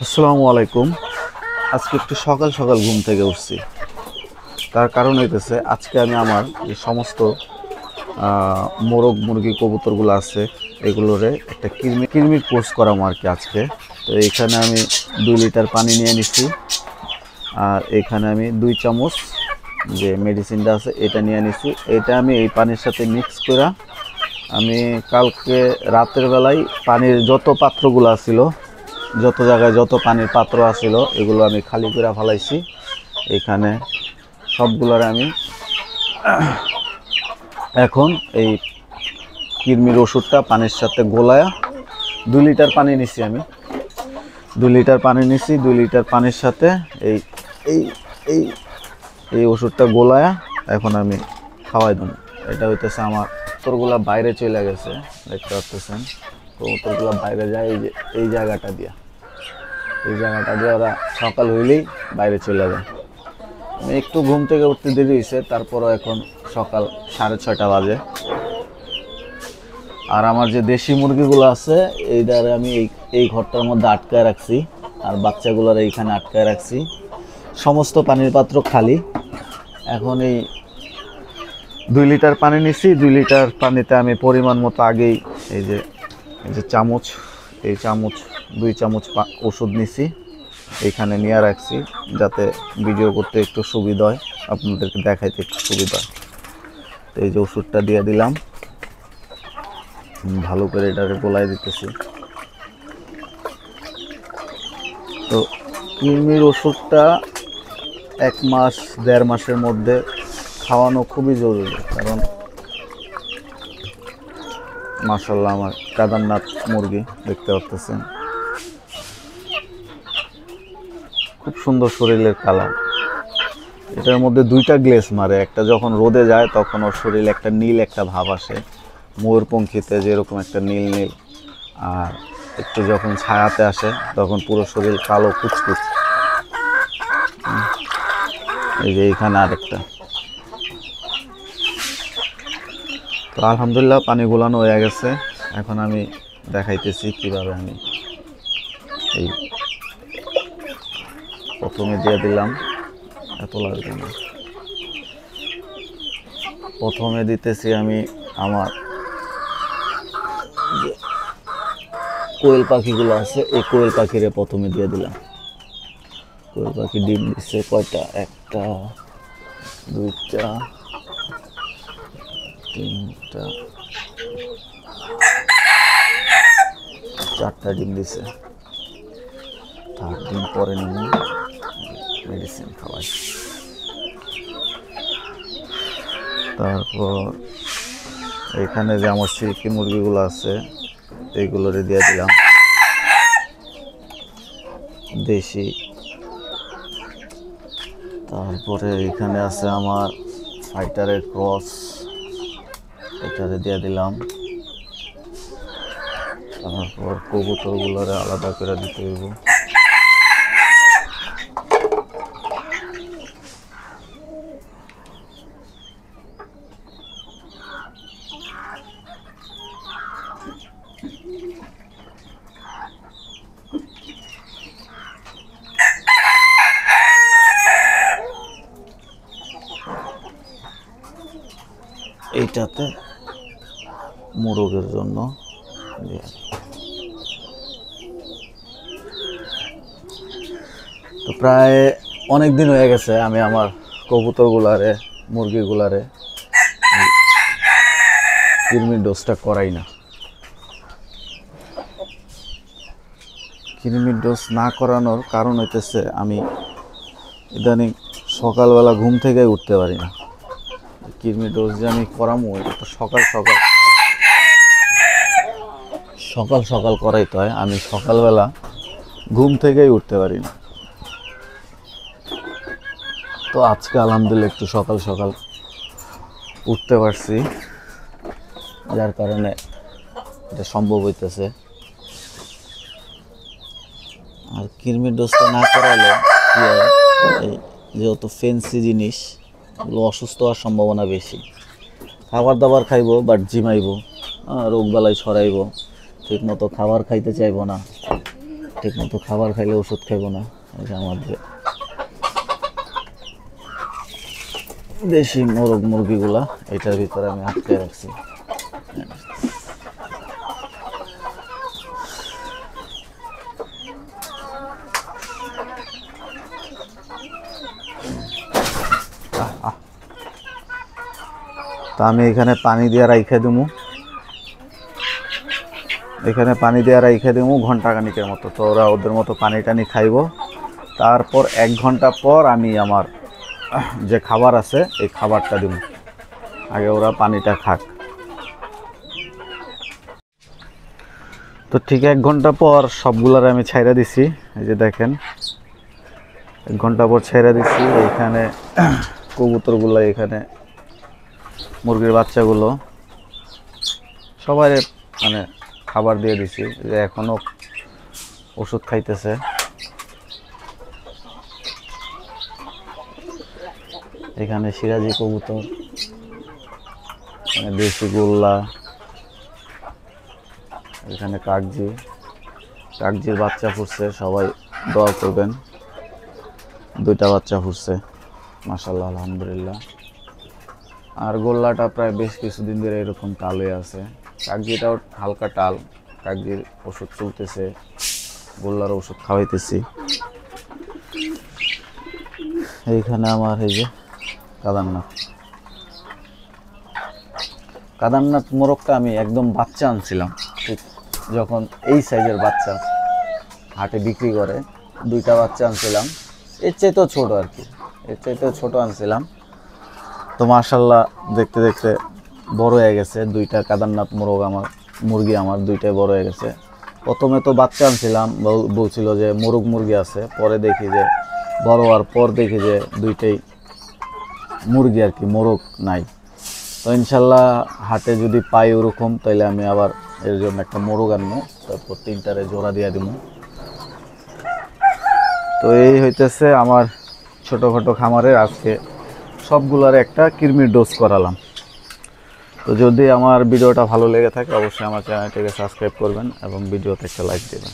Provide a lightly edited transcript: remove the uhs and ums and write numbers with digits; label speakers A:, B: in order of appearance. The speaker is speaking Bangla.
A: আসসালামু আলাইকুম। আজকে একটু সকাল সকাল ঘুম থেকে উঠছি। তার কারণ হইতেছে আজকে আমি আমার যে সমস্ত মোরগ মুরগি কবুতরগুলো আছে এগুলোরে একটা কৃমির কোর্স করাবো আর কি আজকে। তো এখানে আমি 2 লিটার পানি নিয়ে নিছি, আর এখানে আমি 2 চামচ যে মেডিসিনটা আছে এটা নিয়ে নিছি। এটা আমি এই পানির সাথে মিক্স করে আমি কালকে রাতের বেলায় পানির যত পাত্রগুলো ছিল, যত জায়গায় যত পানির পাত্র আছিল এগুলো আমি খালি করে ফেলাইছি। এখানে সবগুলোর আমি এখন এই কৃমির ওষুধটা পানির সাথে গোলায়া 2 লিটার পানি নিছি। আমি 2 লিটার পানি নিছি। 2 লিটার পানির সাথে এই এই এই এই ওষুধটা গোলায়া এখন আমি খাওয়াই দেব। এটা হইতেছে আমার কবুতরগুলো বাইরে চলে গেছে, দেখতে পাচ্ছেন। কবুতরগুলো বাইরে যায় এই জায়গাটা দিয়ে, ওরা সকাল হইলেই বাইরে চলে যায়। আমি একটু ঘুম থেকে উঠতে দেরি হয়েছে, তারপরও এখন সকাল 6:30 বাজে। আর আমার যে দেশি মুরগিগুলো আছে এইটারে আমি এই ঘরটার মধ্যে আটকায় রাখছি, আর বাচ্চাগুলোর এইখানে আটকায় রাখছি। সমস্ত পানির পাত্র খালি। এখন এই 2 লিটার পানি নিছি। 2 লিটার পানিতে আমি পরিমাণ মতো আগেই এই যে চামচ, এই চামচ 2 চামচ ওষুধ নিছি, এইখানে নিয়ে রাখছি যাতে ভিডিও করতে একটু সুবিধা হয়, আপনাদেরকে দেখাইতে একটু সুবিধা হয়। তো এই যে ওষুধটা দিয়ে দিলাম, ভালো করে এটাকে গোলাই দিতেছি। তো কৃমির ওষুধটা 1 মাস 1.5 মাসের মধ্যে খাওয়ানো খুবই জরুরি, কারণ মাশাআল্লাহ আমার কাদারনাথ মুরগি দেখতে পাচ্ছেন, খুব সুন্দর শরীরের কালার। এটার মধ্যে 2টা গ্লেজ মারে, একটা যখন রোদে যায় তখন ওর শরীরে একটা নীল একটা ভাব আসে, ময়ূরপঙ্খীতে যেরকম একটা নীল নীল, আর একটু যখন ছায়াতে আসে তখন পুরো শরীর কালো কুচকুচ। এই যে এইখানে আরেকটা। তো আলহামদুলিল্লাহ পানি গোলানো হয়ে গেছে। এখন আমি দেখাইতেছি কিভাবে আমি এই প্রথমে দিয়ে দিলাম, এত লাগবে না। প্রথমে দিতেছি আমি আমার যে কোয়েল পাখিগুলো আছে, এই কোয়েল পাখিরে প্রথমে দিয়ে দিলাম। কোয়েল পাখি ডিম দিচ্ছে কয়টা, 1টা 2টা 3টা 4টা ডিম দিছে। তার ডিম পরে নিব, মেডিসিন খাওয়াই। তারপর এখানে যে আমার সিল্কি মুরগিগুলো আছে এইগুলোরে দিয়ে দিলাম দেশি। তারপরে এখানে আছে আমার ফাইটারের ক্রস, এটারে দিয়ে দিলাম। তারপর কবুতরগুলোরে আলাদা করে দিতে হইব। এইটাতে মোরগের জন্য তো প্রায় অনেক দিন হয়ে গেছে আমি আমার কবুতরগুলারে মুরগিগুলারে কৃমির ডোজটা করাই না। কৃমির ডোজ না করানোর কারণ হইতেছে আমি ইদানিং সকালবেলা ঘুম থেকে উঠতে পারি না। কৃমির ডোজ যে আমি করামো এটা তো সকাল সকাল করাইতে হয়, আমি সকালবেলা ঘুম থেকেই উঠতে পারি না। তো আজকে আলহামদুলিল্লাহ একটু সকাল উঠতে পারছি, যার কারণে এটা সম্ভব হইতেছে। আর কৃমির ডোজটা না করালে কি হয়, এই যেহেতু ফেন্সি জিনিস এগুলো অসুস্থ হওয়ার সম্ভাবনা বেশি। খাবার দাবার খাইবো বাট জিমাইবো, রোগবালাই ছড়াইবো, ঠিক মতো খাবার খাইতে চাইবো না, ঠিক মতো খাবার খাইলে ওষুধ খাইব না। এই যে আমার যে দেশি মোরগ মুরগিগুলা এটার ভিতরে আমি আটকে রাখছি। তো আমি এখানে পানি দিয়ে রাইখে দেবো, এখানে পানি দিয়ে রাইখে দেবো ঘন্টা খানিকের মতো। তো ওরা ওদের মতো পানি টানি খাইব। তারপর 1 ঘন্টা পর আমি আমার যে খাবার আছে এই খাবারটা দেব। আগে ওরা পানিটা খাক। তো ঠিক 1 ঘন্টা পর সবগুলার আমি ছাইরা দিছি। এই যে দেখেন 1 ঘন্টা পর ছাইরা দিছি। এইখানে কবুতরগুলো, এখানে মুরগির বাচ্চাগুলো সবাই মানে খাবার দিয়ে দিছি। যে এখনো ওষুধ খাইতেছে। এখানে সিরাজি কবুতর, এখানে দেশি গোল্লা, এখানে কাকজির বাচ্চা ফুটছে। সবাই দোয়া করবেন। 2টা বাচ্চা ফুটছে মাশাআল্লাহ, আলহামদুলিল্লাহ। আর গোল্লাটা প্রায় বেশ কিছুদিন ধরে এরকম টাল হয়ে আছে। কাকজিটাও হালকা টাল, কাকজির ওষুধ চলতেছে, গোল্লার ওষুধ খাওয়াইতেছি। এইখানে আমার এই যে কাদারনাথ মোরগটা আমি একদম বাচ্চা আনছিলাম, ঠিক যখন এই সাইজের বাচ্চা হাটে বিক্রি করে 2টা বাচ্চা আনছিলাম। এর চাইতেও ছোট আর কি, এর চাইতেও ছোট আনছিলাম। তো মাশাআল্লাহ দেখতে দেখতে বড় হয়ে গেছে। 2টা কাদারনাথ মুরগি আমার 2টাই বড় হয়ে গেছে। প্রথমে তো বাচ্চা আনছিলাম, বলছিল যে মোরগ মুরগি আছে। পরে দেখি যে বড় হওয়ার পর দেখি যে 2টাই মুরগি আর কি, মোরগ নাই। তো ইনশাল্লাহ হাটে যদি পাই ওরকম, তাহলে আমি আবার এর জন্য একটা মোরগ আনবো, তারপর 3টারে জোড়া দিয়ে দিব। তো এই হইতেছে আমার ছোটোখাটো খামারের আজকে সবগুলার একটা কৃমির ডোজ করালাম। তো যদি আমার ভিডিওটা ভালো লেগে থাকে অবশ্যই আমার চ্যানেলটিকে সাবস্ক্রাইব করবেন এবং ভিডিওতে একটা লাইক দেবেন।